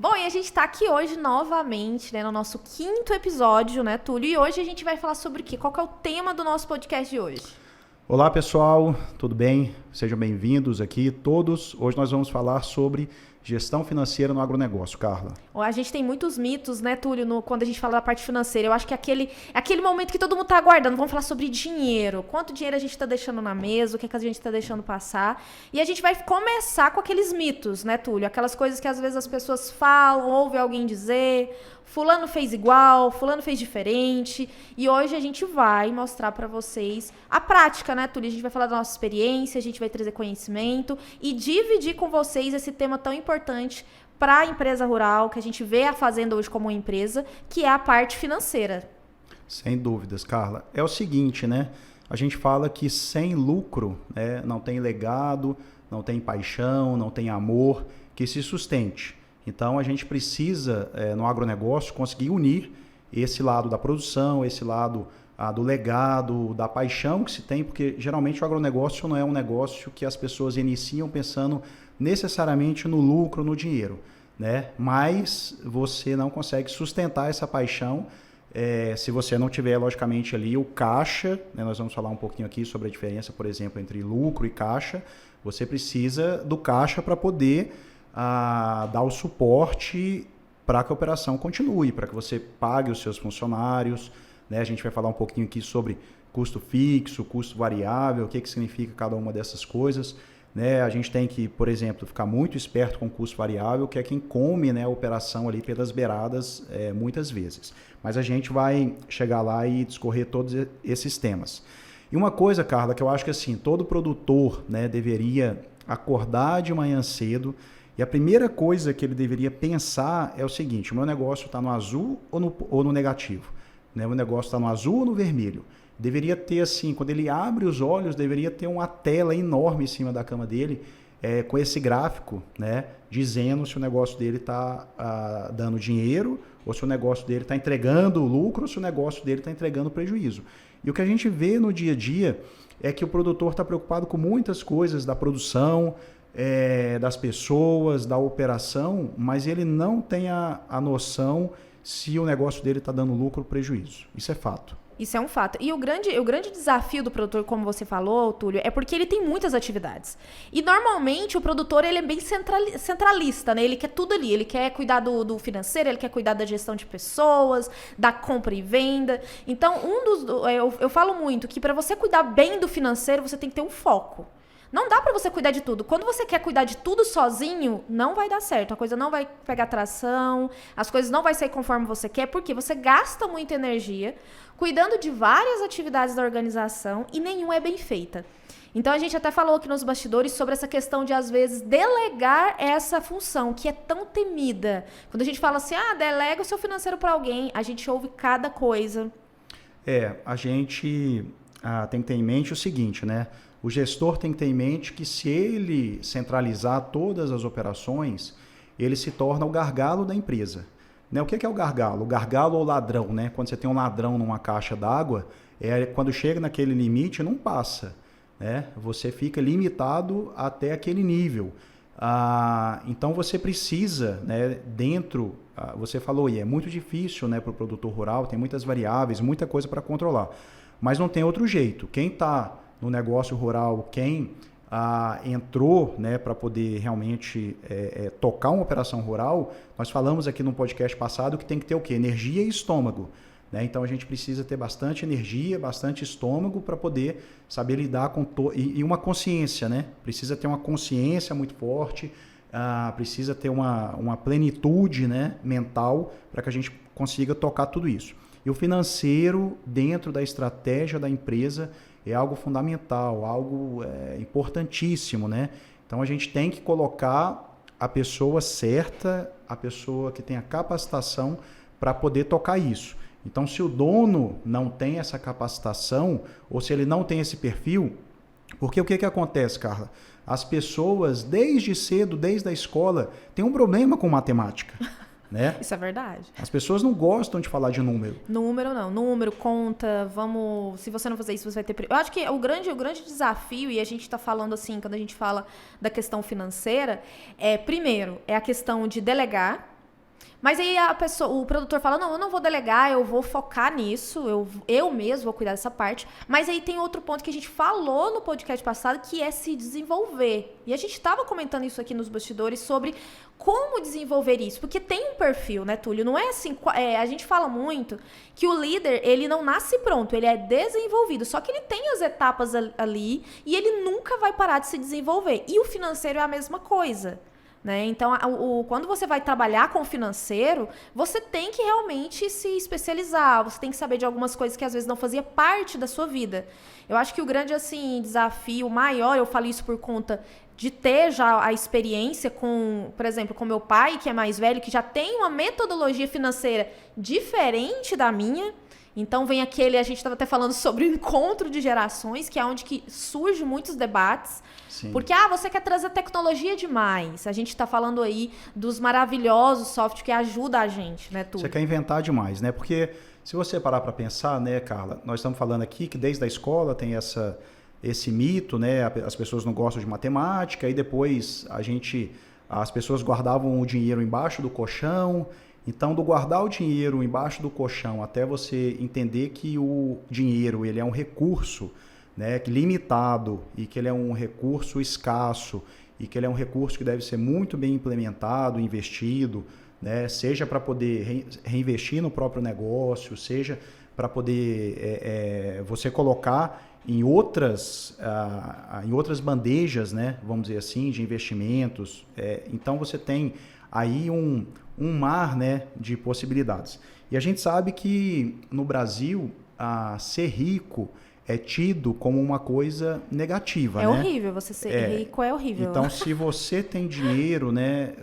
Bom, e a gente tá aqui hoje novamente, né, no nosso 5º episódio, né, Túlio? E hoje a gente vai falar sobre o quê? Qual que é o tema do nosso podcast de hoje? Olá pessoal, tudo bem? Sejam bem-vindos aqui todos. Hoje nós vamos falar sobre gestão financeira no agronegócio, Carla. A gente tem muitos mitos, né, Túlio, quando a gente fala da parte financeira. Eu acho que é aquele momento que todo mundo tá aguardando. Vamos falar sobre dinheiro. Quanto dinheiro a gente tá deixando na mesa, o que a gente tá deixando passar. E a gente vai começar com aqueles mitos, né, Túlio? Aquelas coisas que às vezes as pessoas falam, ouvem alguém dizer, fulano fez igual, fulano fez diferente. E hoje a gente vai mostrar pra vocês a prática, né, Túlio? A gente vai falar da nossa experiência, a gente vai trazer conhecimento e dividir com vocês esse tema tão importante para a empresa rural, que a gente vê a fazenda hoje como uma empresa, que é a parte financeira. Sem dúvidas, Carla. É o seguinte, né? A gente fala que sem lucro, né, não tem legado, não tem paixão, não tem amor que se sustente. Então, a gente precisa, no agronegócio, conseguir unir esse lado da produção, esse lado do legado, da paixão que se tem, porque geralmente o agronegócio não é um negócio que as pessoas iniciam pensando necessariamente no lucro, no dinheiro, né? Mas você não consegue sustentar essa paixão se você não tiver, logicamente, ali o caixa, né? Nós vamos falar um pouquinho aqui sobre a diferença, por exemplo, entre lucro e caixa. Você precisa do caixa para poder dar o suporte para que a operação continue, para que você pague os seus funcionários, né? A gente vai falar um pouquinho aqui sobre custo fixo, custo variável, o que significa cada uma dessas coisas. Né? A gente tem que, por exemplo, ficar muito esperto com o custo variável, que é quem come, né, a operação ali pelas beiradas muitas vezes. Mas a gente vai chegar lá e discorrer todos esses temas. E uma coisa, Carla, que eu acho que assim, todo produtor, né, deveria acordar de manhã cedo e a primeira coisa que ele deveria pensar é o seguinte: o meu negócio está no azul ou no negativo? Né? O negócio está no azul ou no vermelho? Deveria ter assim, quando ele abre os olhos, deveria ter uma tela enorme em cima da cama dele, com esse gráfico, né, dizendo se o negócio dele está dando dinheiro, ou se o negócio dele está entregando lucro, ou se o negócio dele está entregando prejuízo. E o que a gente vê no dia a dia é que o produtor está preocupado com muitas coisas da produção, das pessoas, da operação, mas ele não tem a noção se o negócio dele está dando lucro ou prejuízo. Isso é fato. Isso é um fato. E o grande desafio do produtor, como você falou, Túlio, é porque ele tem muitas atividades. E normalmente o produtor ele é bem centralista, né? Ele quer tudo ali. Ele quer cuidar do financeiro, ele quer cuidar da gestão de pessoas, da compra e venda. Então, eu falo muito que para você cuidar bem do financeiro, você tem que ter um foco. Não dá pra você cuidar de tudo. Quando você quer cuidar de tudo sozinho, não vai dar certo. A coisa não vai pegar tração, as coisas não vai sair conforme você quer, porque você gasta muita energia cuidando de várias atividades da organização e nenhuma é bem feita. Então, a gente até falou aqui nos bastidores sobre essa questão de, às vezes, delegar essa função, que é tão temida. Quando a gente fala assim, delega o seu financeiro para alguém, a gente ouve cada coisa. A gente tem que ter em mente o seguinte, né? O gestor tem que ter em mente que se ele centralizar todas as operações, ele se torna o gargalo da empresa. Né? O que é o gargalo? O gargalo ou ladrão, né? Quando você tem um ladrão numa caixa d'água, quando chega naquele limite, não passa. Né? Você fica limitado até aquele nível. Então você precisa, né, você falou, e é muito difícil, né, para o produtor rural, tem muitas variáveis, muita coisa para controlar. Mas não tem outro jeito. Quem está no negócio rural, quem entrou, né, para poder realmente tocar uma operação rural, nós falamos aqui no podcast passado que tem que ter o quê? Energia e estômago. Né? Então a gente precisa ter bastante energia, bastante estômago para poder saber lidar com e uma consciência, né? Precisa ter uma consciência muito forte, precisa ter uma plenitude, né, mental para que a gente consiga tocar tudo isso. E o financeiro dentro da estratégia da empresa é algo fundamental, algo importantíssimo, né? Então a gente tem que colocar a pessoa certa, a pessoa que tem a capacitação para poder tocar isso. Então, se o dono não tem essa capacitação, ou se ele não tem esse perfil, porque o que acontece, Carla? As pessoas, desde cedo, desde a escola, têm um problema com matemática. Né? Isso é verdade. As pessoas não gostam de falar de número. Número não. Número, conta, se você não fazer isso, você vai ter... Eu acho que o grande desafio, e a gente está falando assim, quando a gente fala da questão financeira, primeiro, é a questão de delegar, Mas aí o produtor fala, não, eu não vou delegar, eu vou focar nisso, eu mesmo vou cuidar dessa parte. Mas aí tem outro ponto que a gente falou no podcast passado, que é se desenvolver. E a gente estava comentando isso aqui nos bastidores sobre como desenvolver isso. Porque tem um perfil, né, Túlio? Não é assim, a gente fala muito que o líder, ele não nasce pronto, ele é desenvolvido. Só que ele tem as etapas ali e ele nunca vai parar de se desenvolver. E o financeiro é a mesma coisa. Né? Então, quando você vai trabalhar com o financeiro, você tem que realmente se especializar, você tem que saber de algumas coisas que às vezes não fazia parte da sua vida. Eu acho que o grande assim, desafio maior, eu falo isso por conta de ter já a experiência com, por exemplo, com meu pai, que é mais velho, que já tem uma metodologia financeira diferente da minha. Então vem a gente estava até falando sobre o encontro de gerações, que é onde que surgem muitos debates. Sim. Porque, você quer trazer tecnologia demais. A gente está falando aí dos maravilhosos softwares que ajudam a gente, né, Túlio? Você quer inventar demais, né? Porque se você parar para pensar, né, Carla, nós estamos falando aqui que desde a escola tem esse mito, né? As pessoas não gostam de matemática e depois as pessoas guardavam o dinheiro embaixo do colchão. Então, do guardar o dinheiro embaixo do colchão até você entender que o dinheiro ele é um recurso, né, limitado e que ele é um recurso escasso e que ele é um recurso que deve ser muito bem implementado, investido, né, seja para poder reinvestir no próprio negócio, seja para poder você colocar em outras bandejas, né, vamos dizer assim, de investimentos. Então, você tem aí um mar, né, de possibilidades. E a gente sabe que no Brasil, ser rico é tido como uma coisa negativa, né? É horrível você ser rico, é horrível. Então, se você tem dinheiro, né,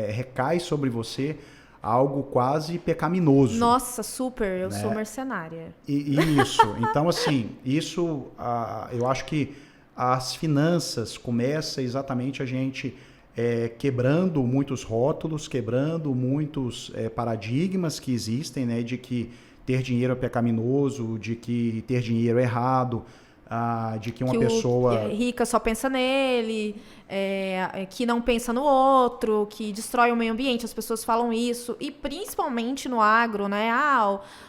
recai sobre você algo quase pecaminoso. Nossa, super, eu sou mercenária. Isso, então assim, eu acho que as finanças começa exatamente a gente quebrando muitos rótulos, quebrando muitos paradigmas que existem, né, de que ter dinheiro é pecaminoso, de que ter dinheiro é errado, de que uma pessoa rica só pensa nele, que não pensa no outro, que destrói o meio ambiente, as pessoas falam isso, e principalmente no agro, né?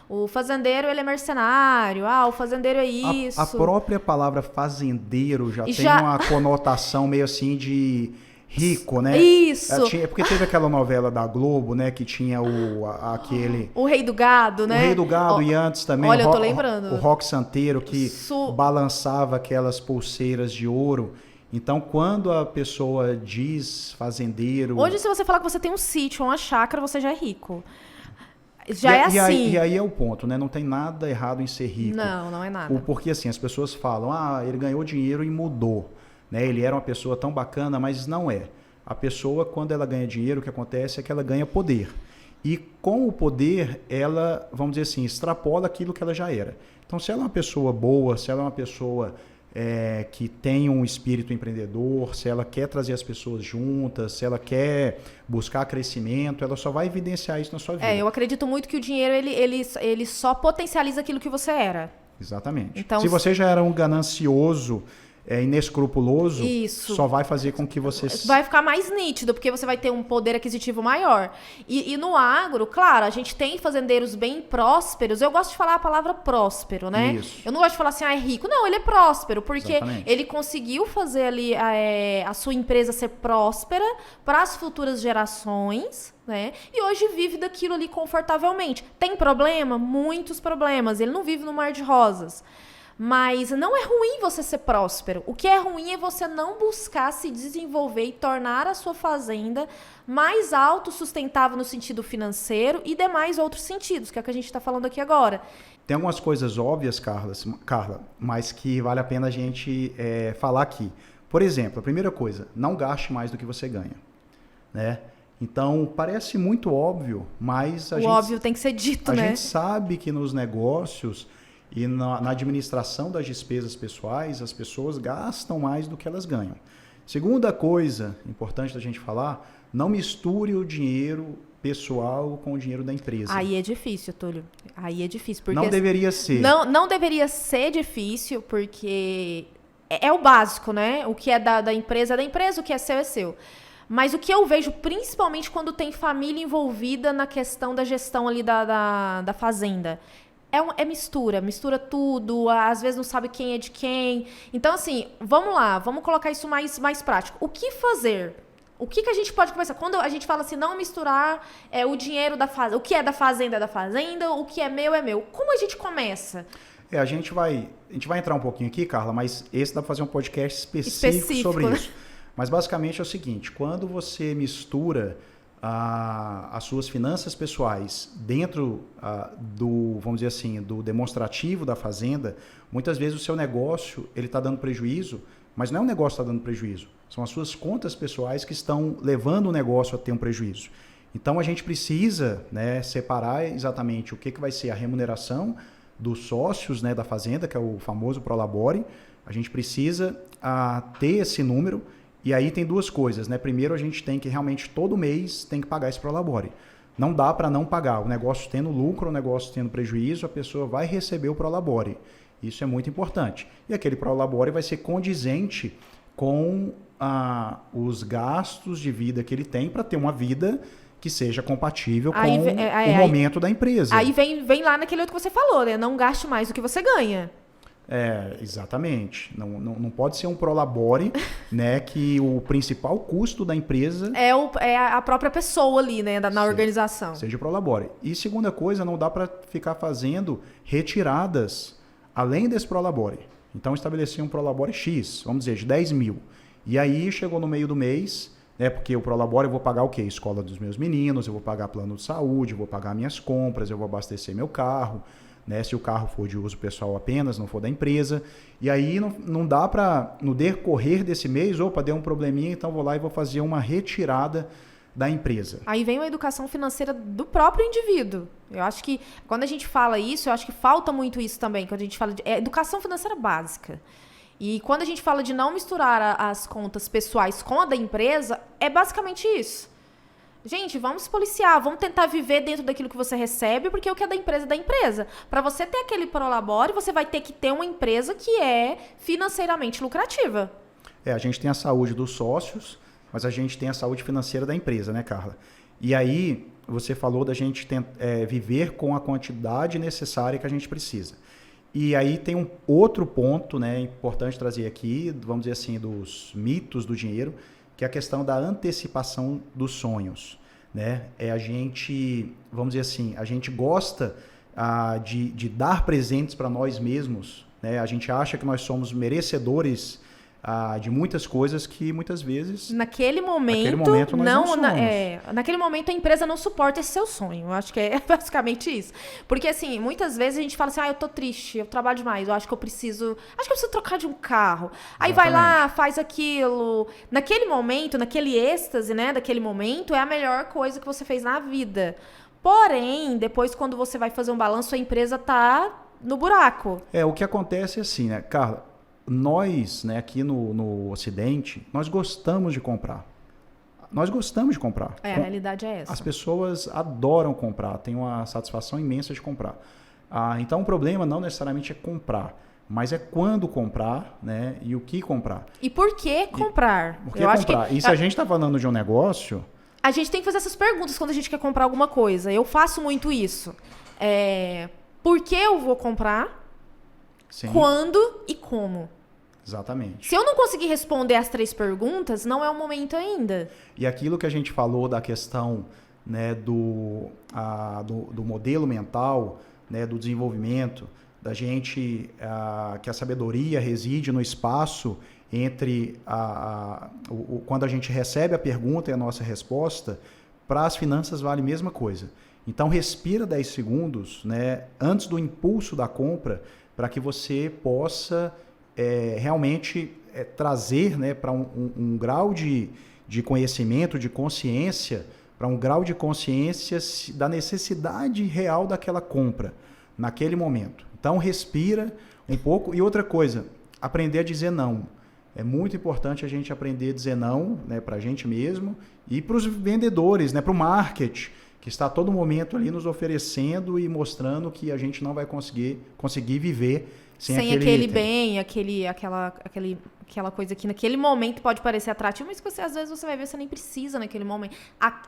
O fazendeiro ele é mercenário, o fazendeiro é isso. A própria palavra fazendeiro já tem uma conotação meio assim de rico, né? Isso. Porque teve aquela novela da Globo, né? Que tinha aquele... O Rei do Gado, né? O Rei do Gado, e antes também... Olha, eu tô lembrando. O Roque Santeiro, que balançava aquelas pulseiras de ouro. Então, quando a pessoa diz fazendeiro... Hoje, se você falar que você tem um sítio, uma chácara, você já é rico. Assim. E aí é o ponto, né? Não tem nada errado em ser rico. Não é nada. Porque assim, as pessoas falam, ele ganhou dinheiro e mudou. Né? Ele era uma pessoa tão bacana, mas não é. A pessoa, quando ela ganha dinheiro, o que acontece é que ela ganha poder. E com o poder, ela, vamos dizer assim, extrapola aquilo que ela já era. Então, se ela é uma pessoa boa, se ela é uma pessoa que tem um espírito empreendedor, se ela quer trazer as pessoas juntas, se ela quer buscar crescimento, ela só vai evidenciar isso na sua vida. Eu acredito muito que o dinheiro, ele só potencializa aquilo que você era. Exatamente. Então, se você já era um ganancioso, inescrupuloso, isso só vai fazer com que você... Vai ficar mais nítido, porque você vai ter um poder aquisitivo maior. E no agro, claro, a gente tem fazendeiros bem prósperos. Eu gosto de falar a palavra próspero, né? Isso. Eu não gosto de falar assim, é rico. Não, ele é próspero, porque Exatamente. ele conseguiu fazer ali a sua empresa ser próspera para as futuras gerações, né? E hoje vive daquilo ali confortavelmente. Tem problema? Muitos problemas. Ele não vive no mar de rosas. Mas não é ruim você ser próspero. O que é ruim é você não buscar se desenvolver e tornar a sua fazenda mais autossustentável no sentido financeiro e demais outros sentidos, que é o que a gente está falando aqui agora. Tem algumas coisas óbvias, Carla, mas que vale a pena a gente falar aqui. Por exemplo, a primeira coisa, não gaste mais do que você ganha, né? Então, parece muito óbvio, mas óbvio tem que ser dito, né? A gente sabe que nos negócios e na administração das despesas pessoais, as pessoas gastam mais do que elas ganham. Segunda coisa importante da gente falar, não misture o dinheiro pessoal com o dinheiro da empresa. Aí é difícil, Túlio. Aí é difícil. Porque não deveria ser. Não deveria ser difícil, porque é o básico, né? O que é da empresa é da empresa, o que é seu é seu. Mas o que eu vejo, principalmente quando tem família envolvida na questão da gestão ali da fazenda, é mistura tudo, às vezes não sabe quem é de quem. Então, assim, vamos lá, vamos colocar isso mais prático. O que fazer? O que a gente pode começar? Quando a gente fala assim, não misturar o dinheiro da fazenda, o que é da fazenda, o que é meu é meu. Como a gente começa? A gente vai entrar um pouquinho aqui, Carla, mas esse dá para fazer um podcast específico sobre isso. Mas basicamente é o seguinte, quando você mistura as suas finanças pessoais dentro vamos dizer assim, do demonstrativo da fazenda, muitas vezes o seu negócio ele está dando prejuízo, mas não é o negócio que está dando prejuízo, são as suas contas pessoais que estão levando o negócio a ter um prejuízo. Então a gente precisa, né, separar exatamente o que vai ser a remuneração dos sócios, né, da fazenda, que é o famoso Prolabore. A gente precisa ter esse número. E aí tem duas coisas, né? Primeiro, a gente tem que realmente todo mês tem que pagar esse Prolabore. Não dá para não pagar. O negócio tendo lucro, o negócio tendo prejuízo, a pessoa vai receber o Prolabore. Isso é muito importante. E aquele Prolabore vai ser condizente com os gastos de vida que ele tem para ter uma vida que seja compatível com o momento da empresa. Aí vem lá naquele outro que você falou, né? Não gaste mais do que você ganha. Exatamente. Não pode ser um Prolabore, né, que o principal custo da empresa é a própria pessoa ali, né, na organização. Seja Prolabore. E segunda coisa, não dá para ficar fazendo retiradas além desse Prolabore. Então, estabelecer um Prolabore X, vamos dizer, de 10 mil. E aí, chegou no meio do mês, né, porque o Prolabore eu vou pagar o quê? Escola dos meus meninos, eu vou pagar plano de saúde, eu vou pagar minhas compras, eu vou abastecer meu carro, né, se o carro for de uso pessoal apenas, não for da empresa. E aí não dá para, no decorrer desse mês, deu um probleminha, então vou lá e vou fazer uma retirada da empresa. Aí vem a educação financeira do próprio indivíduo. Eu acho que, quando a gente fala isso, eu acho que falta muito isso também, quando a gente fala de educação financeira básica. E quando a gente fala de não misturar as contas pessoais com a da empresa, é basicamente isso. Gente, vamos se policiar, vamos tentar viver dentro daquilo que você recebe, porque o que é da empresa é da empresa. Para você ter aquele Prolabore, você vai ter que ter uma empresa que é financeiramente lucrativa. A gente tem a saúde dos sócios, mas a gente tem a saúde financeira da empresa, né, Carla? E aí, você falou da gente viver com a quantidade necessária que a gente precisa. E aí tem um outro ponto, né, importante trazer aqui, vamos dizer assim, dos mitos do dinheiro, que é a questão da antecipação dos sonhos, né? A gente, vamos dizer assim, a gente gosta de dar presentes para nós mesmos, né? A gente acha que nós somos merecedores de muitas coisas que muitas vezes... Naquele momento nós não somos. Naquele momento a empresa não suporta esse seu sonho. Eu acho que é basicamente isso. Porque, assim, muitas vezes a gente fala assim, eu tô triste, eu trabalho demais, eu acho que eu preciso trocar de um carro. Aí vai lá, faz aquilo. Naquele momento, naquele êxtase, né, daquele momento, é a melhor coisa que você fez na vida. Porém, depois quando você vai fazer um balanço, a empresa tá no buraco. O que acontece é assim, né, Carla? Nós, né, aqui no Ocidente, nós gostamos de comprar. Nós gostamos de comprar. A realidade é essa. As pessoas adoram comprar, têm uma satisfação imensa de comprar. Então, o problema não necessariamente é comprar, mas é quando comprar, né, e o que comprar. E por que comprar? Por que comprar? E se a gente está falando de um negócio... A gente tem que fazer essas perguntas quando a gente quer comprar alguma coisa. Eu faço muito isso. Por que eu vou comprar? Sim. Quando e como? Exatamente. Se eu não conseguir responder as 3 perguntas, não é o momento ainda. E aquilo que a gente falou da questão, né, do modelo mental, né, do desenvolvimento, da gente, que a sabedoria reside no espaço entre quando a gente recebe a pergunta e a nossa resposta, para as finanças vale a mesma coisa. Então, respira 10 segundos, né, antes do impulso da compra, para que você possa realmente trazer, né, para um grau de conhecimento, de consciência, para um grau de consciência da necessidade real daquela compra, naquele momento. Então, respira um pouco. E outra coisa, aprender a dizer não. É muito importante a gente aprender a dizer não, né, para a gente mesmo e para os vendedores, né, para o marketing, que está a todo momento ali nos oferecendo e mostrando que a gente não vai conseguir viver sem aquele bem, aquela coisa que naquele momento pode parecer atrativo, mas que às vezes você vai ver que você nem precisa naquele momento.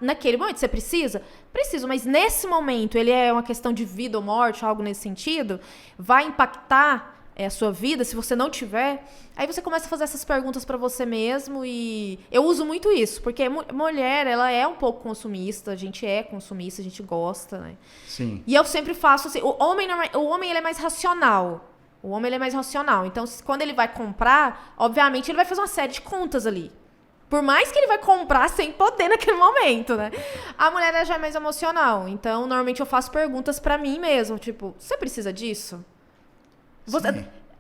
Naquele momento você precisa? Preciso, mas nesse momento ele é uma questão de vida ou morte, algo nesse sentido, vai impactar a sua vida, se você não tiver, aí você começa a fazer essas perguntas pra você mesmo e eu uso muito isso, porque mulher, ela é um pouco consumista, a gente é consumista, a gente gosta, né? Sim. E eu sempre faço assim, o homem ele é mais racional. O homem ele é mais racional. Então, quando ele vai comprar, obviamente ele vai fazer uma série de contas ali. Por mais que ele vai comprar sem poder naquele momento, né? A mulher ela já é mais emocional. Então, normalmente eu faço perguntas pra mim mesmo, tipo, você precisa disso?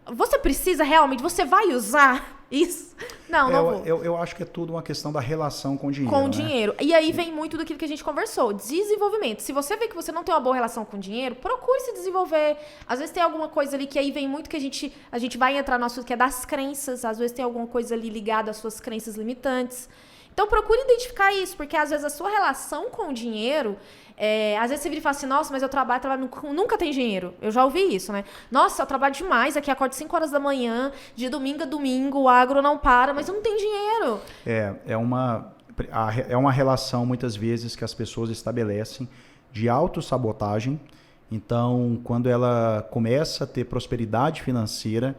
Você precisa realmente? Você vai usar isso? Não vou. Eu acho que é tudo uma questão da relação com o dinheiro. Com o dinheiro. E aí vem muito do que a gente conversou. Desenvolvimento. Se você vê que você não tem uma boa relação com o dinheiro, procure se desenvolver. Às vezes tem alguma coisa ali que aí vem muito que a gente vai entrar no assunto que é das crenças. Às vezes tem alguma coisa ali ligada às suas crenças limitantes. Então procure identificar isso, porque às vezes a sua relação com o dinheiro... às vezes você vira e fala assim, nossa, mas eu trabalho, nunca tem dinheiro. Eu já ouvi isso, né? Nossa, eu trabalho demais, aqui acordo 5 horas da manhã, de domingo a domingo, o agro não para, mas eu não tenho dinheiro. É uma relação, muitas vezes, que as pessoas estabelecem de autossabotagem. Então, quando ela começa a ter prosperidade financeira,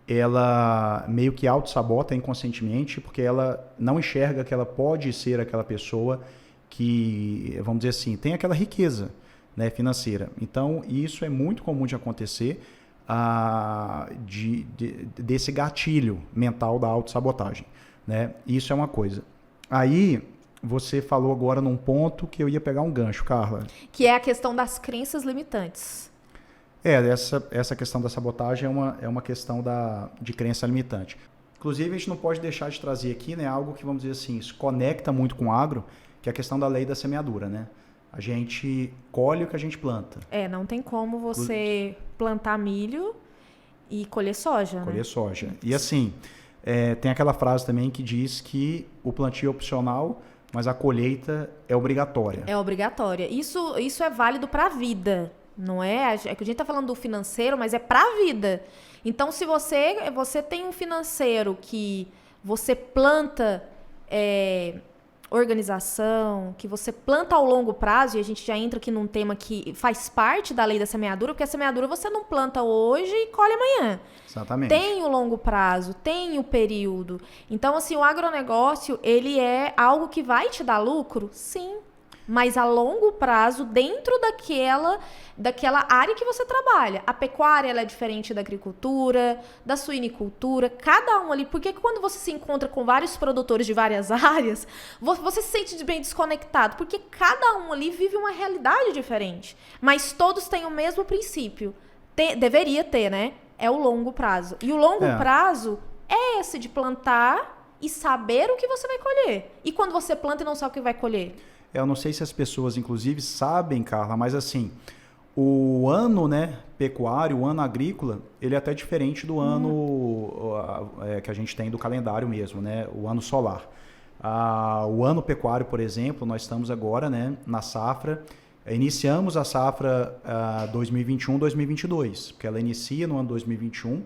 ela meio que autossabota inconscientemente, porque ela não enxerga que ela pode ser aquela pessoa que, vamos dizer assim, tem aquela riqueza, né, financeira. Então, isso é muito comum de acontecer, desse gatilho mental da autossabotagem, né? Isso é uma coisa. Aí, você falou agora num ponto que eu ia pegar um gancho, Carla. Que é a questão das crenças limitantes. Essa questão da sabotagem é uma questão de crença limitante. Inclusive, a gente não pode deixar de trazer aqui, né, algo que, vamos dizer assim, se conecta muito com o agro, que é a questão da lei da semeadura, né? A gente colhe o que a gente planta. Não tem como você plantar milho e colher soja, Colher soja. E assim, tem aquela frase também que diz que o plantio é opcional, mas a colheita é obrigatória. É obrigatória. Isso é válido para a vida, não é? É que a gente está falando do financeiro, mas é para a vida. Então, se você tem um financeiro que você planta... organização, que você planta ao longo prazo, e a gente já entra aqui num tema que faz parte da lei da semeadura, porque a semeadura você não planta hoje e colhe amanhã. Exatamente. Tem o longo prazo, tem o período. Então, assim, o agronegócio, ele é algo que vai te dar lucro? Sim. Mas a longo prazo, dentro daquela área que você trabalha. A pecuária ela é diferente da agricultura, da suinicultura, cada um ali. Porque quando você se encontra com vários produtores de várias áreas, você se sente bem desconectado, porque cada um ali vive uma realidade diferente. Mas todos têm o mesmo princípio. Deveria ter, né? É o longo prazo. E o longo prazo é esse de plantar e saber o que você vai colher. E quando você planta e não sabe o que vai colher? Eu não sei se as pessoas, inclusive, sabem, Carla, mas assim, o ano, né, pecuário, o ano agrícola, ele é até diferente do ano que a gente tem do calendário mesmo, né, o ano solar. O ano pecuário, por exemplo, nós estamos agora, né, na safra, iniciamos a safra 2021-2022, porque ela inicia no ano 2021,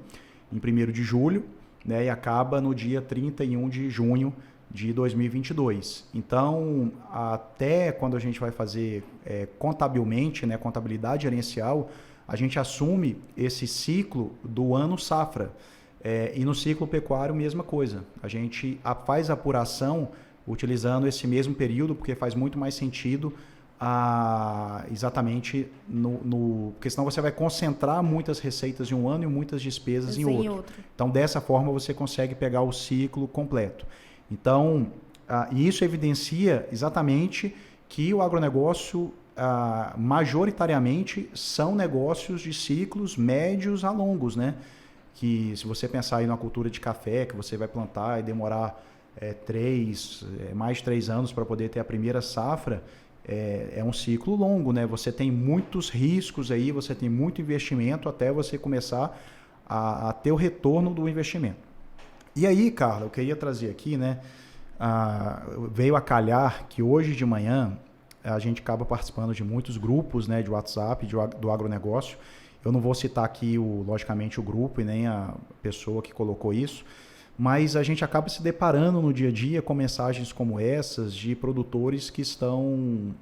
em 1º de julho, né, e acaba no dia 31 de junho de 2022. Então, até quando a gente vai fazer contabilmente, né, contabilidade gerencial, a gente assume esse ciclo do ano safra. E no ciclo pecuário, mesma coisa. A gente faz a apuração utilizando esse mesmo período, porque faz muito mais sentido exatamente porque senão você vai concentrar muitas receitas em um ano e muitas despesas em outro. Então, dessa forma, você consegue pegar o ciclo completo. Então, isso evidencia exatamente que o agronegócio, majoritariamente, são negócios de ciclos médios a longos, né? Que se você pensar aí numa cultura de café, que você vai plantar e demorar mais de 3 anos para poder ter a primeira safra, é um ciclo longo, né? Você tem muitos riscos aí, você tem muito investimento até você começar a ter o retorno do investimento. E aí, Carla, eu queria trazer aqui, né? Veio a calhar que hoje de manhã a gente acaba participando de muitos grupos, né, de WhatsApp, do agronegócio, Eu não vou citar aqui, logicamente, o grupo e nem a pessoa que colocou isso, mas a gente acaba se deparando no dia a dia com mensagens como essas de produtores que estão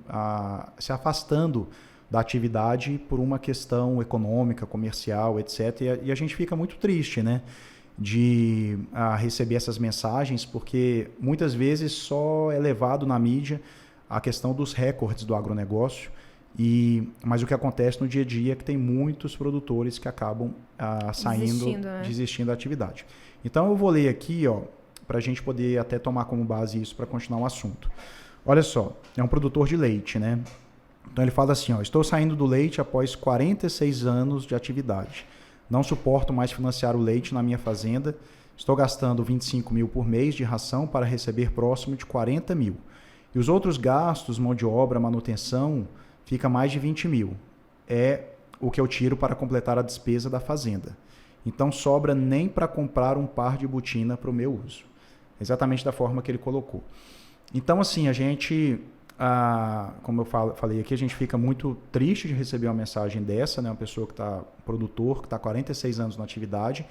se afastando da atividade por uma questão econômica, comercial, etc. E a gente fica muito triste, né, de receber essas mensagens, porque muitas vezes só é levado na mídia a questão dos recordes do agronegócio, mas o que acontece no dia a dia é que tem muitos produtores que acabam desistindo da atividade. Então eu vou ler aqui, para a gente poder até tomar como base isso para continuar o assunto. Olha só, é um produtor de leite, né? Então ele fala assim, estou saindo do leite após 46 anos de atividade. Não suporto mais financiar o leite na minha fazenda. Estou gastando 25 mil por mês de ração para receber próximo de 40 mil. E os outros gastos, mão de obra, manutenção, fica mais de 20 mil. É o que eu tiro para completar a despesa da fazenda. Então sobra nem para comprar um par de botina para o meu uso. Exatamente da forma que ele colocou. Então assim, a gente, como eu falei aqui, a gente fica muito triste de receber uma mensagem dessa, né? Uma pessoa que está, produtor, que está há 46 anos na atividade.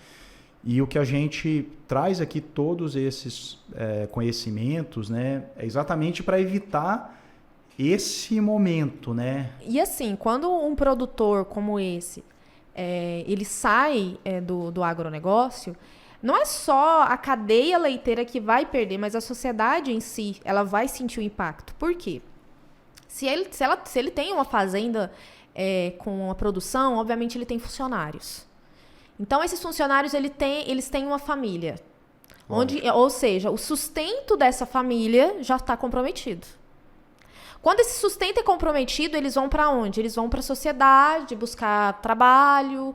E o que a gente traz aqui, todos esses conhecimentos, né? É exatamente para evitar esse momento, né? E assim, quando um produtor como esse, ele sai do agronegócio, não é só a cadeia leiteira que vai perder, mas a sociedade em si, ela vai sentir o impacto. Por quê? Se ele tem uma fazenda com uma produção, obviamente ele tem funcionários. Então, esses funcionários, eles têm uma família. Ou seja, o sustento dessa família já está comprometido. Quando esse sustento é comprometido, eles vão para onde? Eles vão para a sociedade, buscar trabalho.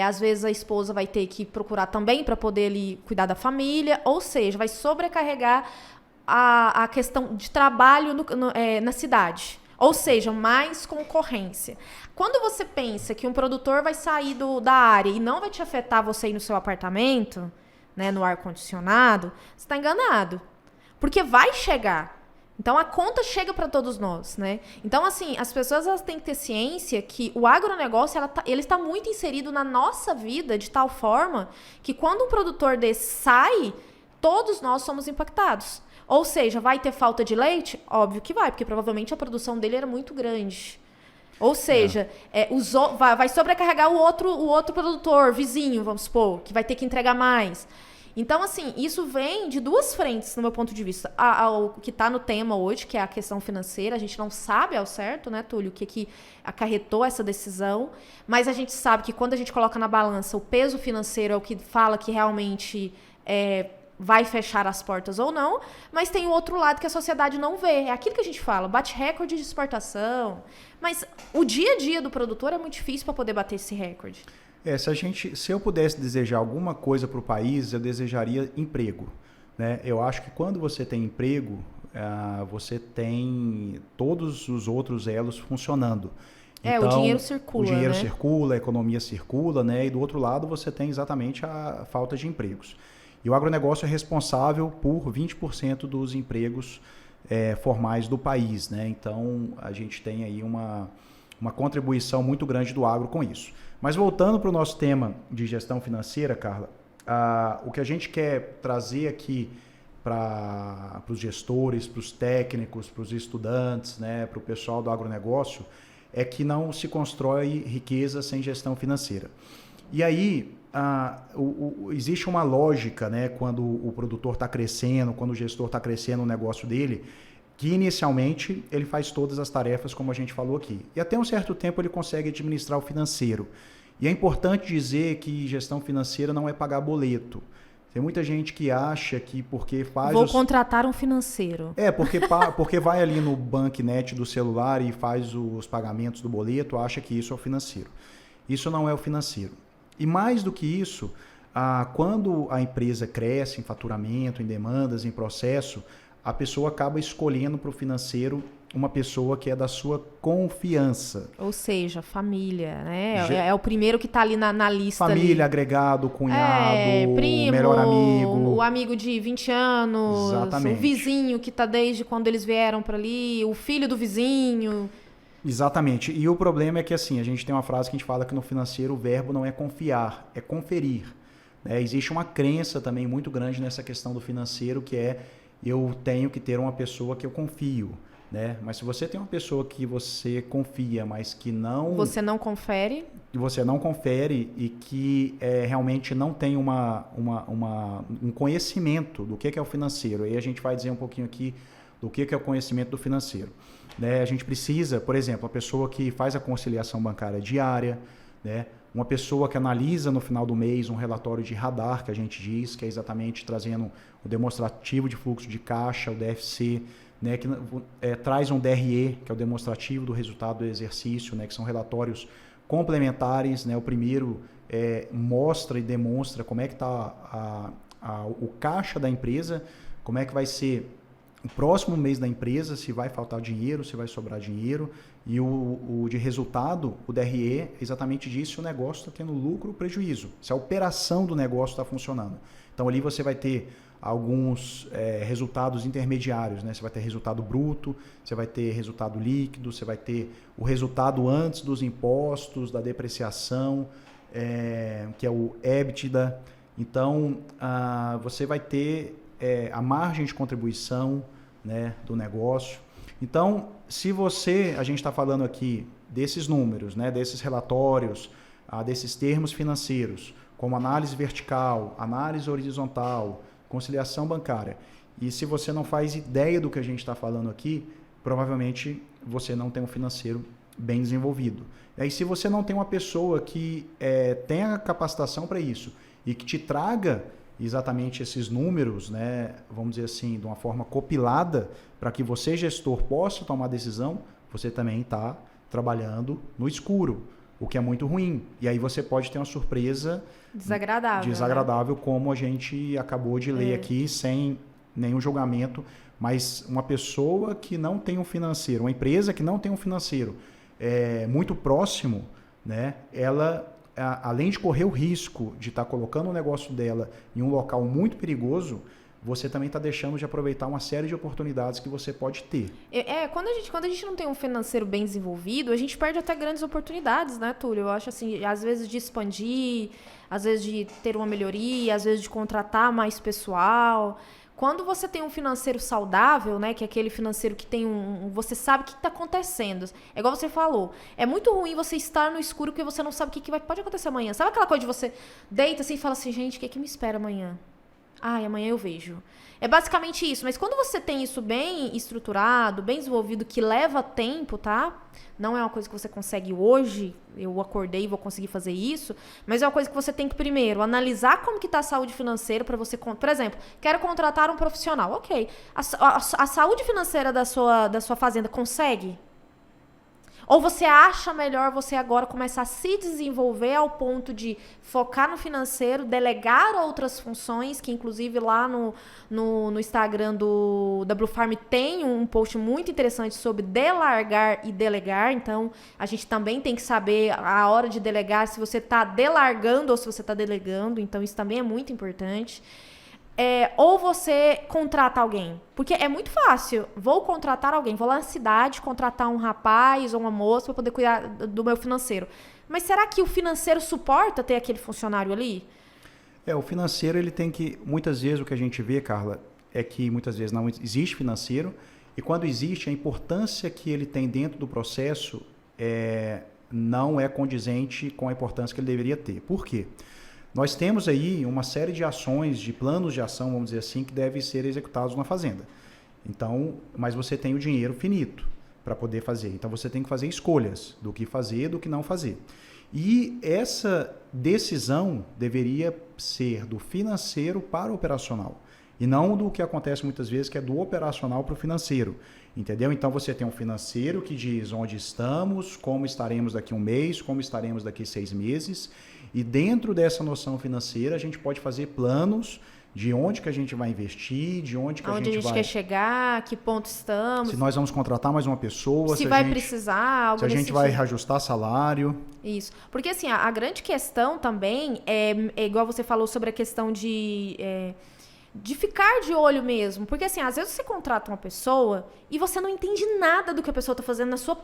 Às vezes a esposa vai ter que procurar também para poder ali, cuidar da família. Ou seja, vai sobrecarregar a questão de trabalho na cidade. Ou seja, mais concorrência. Quando você pensa que um produtor vai sair da área e não vai te afetar você ir no seu apartamento, né, no ar-condicionado, você está enganado. Porque vai chegar. Então, a conta chega para todos nós, né? Então, assim, as pessoas elas têm que ter ciência que o agronegócio ele está muito inserido na nossa vida de tal forma que quando um produtor desse sai, todos nós somos impactados. Ou seja, vai ter falta de leite? Óbvio que vai, porque provavelmente a produção dele era muito grande. Ou seja, vai sobrecarregar o outro produtor, vizinho, vamos supor, que vai ter que entregar mais. Então, assim, isso vem de duas frentes, no meu ponto de vista. O que está no tema hoje, que é a questão financeira, a gente não sabe ao certo, né, Túlio, o que acarretou essa decisão, mas a gente sabe que quando a gente coloca na balança o peso financeiro é o que fala que realmente vai fechar as portas ou não, mas tem o outro lado que a sociedade não vê. É aquilo que a gente fala, bate recorde de exportação, mas o dia a dia do produtor é muito difícil para poder bater esse recorde. Se eu pudesse desejar alguma coisa para o país, eu desejaria emprego, né? Eu acho que quando você tem emprego, você tem todos os outros elos funcionando. Então, o dinheiro circula, o dinheiro né? circula, a economia circula, né? E do outro lado você tem exatamente a falta de empregos. E o agronegócio é responsável por 20% dos empregos formais do país, né? Então, a gente tem aí uma contribuição muito grande do agro com isso. Mas voltando para o nosso tema de gestão financeira, Carla, o que a gente quer trazer aqui para os gestores, para os técnicos, para os estudantes, né, para o pessoal do agronegócio, é que não se constrói riqueza sem gestão financeira. E aí, existe uma lógica, né, quando o produtor está crescendo, quando o gestor está crescendo o negócio dele, que inicialmente ele faz todas as tarefas, como a gente falou aqui. E até um certo tempo ele consegue administrar o financeiro. E é importante dizer que gestão financeira não é pagar boleto. Tem muita gente que acha que porque faz... Vou contratar um financeiro. Porque vai ali no Banknet do celular e faz os pagamentos do boleto, acha que isso é o financeiro. Isso não é o financeiro. E mais do que isso, quando a empresa cresce em faturamento, em demandas, em processo, a pessoa acaba escolhendo para o financeiro uma pessoa que é da sua confiança. Ou seja, família, né? É o primeiro que está ali na lista. Família, ali. Agregado, cunhado, primo, melhor amigo. O amigo de 20 anos. Exatamente. O vizinho que está desde quando eles vieram para ali, o filho do vizinho. Exatamente. E o problema é que assim, a gente tem uma frase que a gente fala que no financeiro o verbo não é confiar, é conferir. Né? Existe uma crença também muito grande nessa questão do financeiro, que é eu tenho que ter uma pessoa que eu confio. Né? Mas se você tem uma pessoa que você confia, mas que não... Você não confere. Que você não confere e que realmente não tem um conhecimento do que é o financeiro. Aí a gente vai dizer um pouquinho aqui do que é o conhecimento do financeiro. Né? A gente precisa, por exemplo, a pessoa que faz a conciliação bancária diária, né? Uma pessoa que analisa no final do mês um relatório de radar, que a gente diz, que é exatamente trazendo o demonstrativo de fluxo de caixa, o DFC, né? Que traz um DRE, que é o demonstrativo do resultado do exercício, né? Que são relatórios complementares. Né? O primeiro mostra e demonstra como é que está o caixa da empresa, como é que vai ser o próximo mês da empresa, se vai faltar dinheiro, se vai sobrar dinheiro, e o de resultado, o DRE, exatamente disso, se o negócio está tendo lucro ou prejuízo, se a operação do negócio está funcionando. Então ali você vai ter alguns resultados intermediários, né? Você vai ter resultado bruto, você vai ter resultado líquido, você vai ter o resultado antes dos impostos, da depreciação, que é o EBITDA. Então, você vai ter a margem de contribuição, né, do negócio. Então, se a gente está falando aqui desses números, né, desses relatórios, desses termos financeiros, como análise vertical, análise horizontal, conciliação bancária, e se você não faz ideia do que a gente está falando aqui, provavelmente você não tem um financeiro bem desenvolvido. E aí, se você não tem uma pessoa que tenha capacitação para isso e que te traga exatamente esses números, né, vamos dizer assim, de uma forma compilada, para que você, gestor, possa tomar decisão, você também está trabalhando no escuro, o que é muito ruim. E aí você pode ter uma surpresa desagradável, né? Como a gente acabou de ler aqui, sem nenhum julgamento, mas uma pessoa que não tem um financeiro, uma empresa que não tem um financeiro muito próximo, né, ela, além de correr o risco de estar colocando o negócio dela em um local muito perigoso, você também está deixando de aproveitar uma série de oportunidades que você pode ter. Quando a gente não tem um financeiro bem desenvolvido, a gente perde até grandes oportunidades, né, Túlio? Eu acho assim, às vezes de expandir, às vezes de ter uma melhoria, às vezes de contratar mais pessoal. Quando você tem um financeiro saudável, né, que é aquele financeiro que tem você sabe o que está acontecendo. É igual você falou, é muito ruim você estar no escuro porque você não sabe o que pode acontecer amanhã. Sabe aquela coisa de você deita assim e fala assim, gente, o que me espera amanhã? Amanhã eu vejo. É basicamente isso. Mas quando você tem isso bem estruturado, bem desenvolvido, que leva tempo, tá? Não é uma coisa que você consegue hoje, eu acordei e vou conseguir fazer isso, mas é uma coisa que você tem que primeiro analisar como que está a saúde financeira para você... Por exemplo, quero contratar um profissional. Ok. A saúde financeira da sua fazenda consegue? Ou você acha melhor você agora começar a se desenvolver ao ponto de focar no financeiro, delegar outras funções, que inclusive lá no Instagram da Blue Farm tem um post muito interessante sobre delargar e delegar. Então, a gente também tem que saber a hora de delegar, se você está delargando ou se você está delegando. Então, isso também é muito importante. Ou você contrata alguém. Porque é muito fácil. Vou contratar alguém. Vou lá na cidade contratar um rapaz ou uma moça para poder cuidar do meu financeiro. Mas será que o financeiro suporta ter aquele funcionário ali? O financeiro, ele tem que... Muitas vezes o que a gente vê, Carla, é que muitas vezes não existe financeiro. E quando existe, a importância que ele tem dentro do processo não é condizente com a importância que ele deveria ter. Por quê? Nós temos aí uma série de ações, de planos de ação, vamos dizer assim, que devem ser executados na fazenda. Então, mas você tem o dinheiro finito para poder fazer. Então, você tem que fazer escolhas do que fazer e do que não fazer. E essa decisão deveria ser do financeiro para o operacional. E não do que acontece muitas vezes, que é do operacional para o financeiro. Entendeu? Então, você tem um financeiro que diz onde estamos, como estaremos daqui um mês, como estaremos daqui 6 meses. E dentro dessa noção financeira, a gente pode fazer planos de onde que a gente vai investir, de onde que a gente vai... quer chegar, que ponto estamos. Se nós vamos contratar mais uma pessoa. Se vai precisar, algo se a gente vai reajustar salário. Isso. Porque assim, a grande questão também é igual você falou sobre a questão de de ficar de olho mesmo. Porque, assim, às vezes você contrata uma pessoa e você não entende nada do que a pessoa está fazendo no seu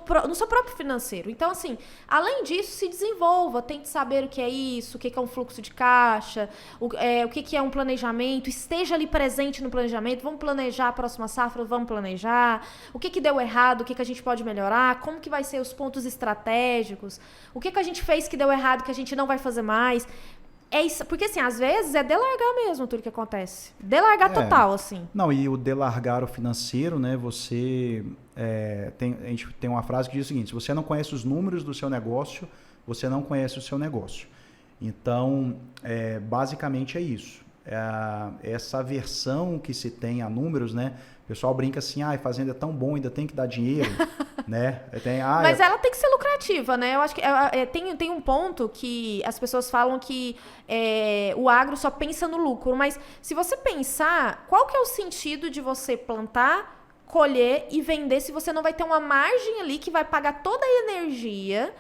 próprio financeiro. Então, assim, além disso, se desenvolva, tente saber o que é isso, o que é um fluxo de caixa, o que é um planejamento, esteja ali presente no planejamento, vamos planejar a próxima safra, vamos planejar, o que deu errado, o que a gente pode melhorar, como que vai ser os pontos estratégicos, o que a gente fez que deu errado, que a gente não vai fazer mais. É isso, porque assim, às vezes é delargar mesmo tudo que acontece. Delargar total, assim. Não, e o delargar o financeiro, né? Você a gente tem uma frase que diz o seguinte: se você não conhece os números do seu negócio, você não conhece o seu negócio. Então, basicamente é isso. Essa aversão que se tem a números, né? O pessoal brinca assim, fazenda é tão bom, ainda tem que dar dinheiro, né? Mas ela tem que ser lucrativa, né? Eu acho que tem um ponto que as pessoas falam que o agro só pensa no lucro, mas se você pensar, qual que é o sentido de você plantar, colher e vender se você não vai ter uma margem ali que vai pagar toda a energia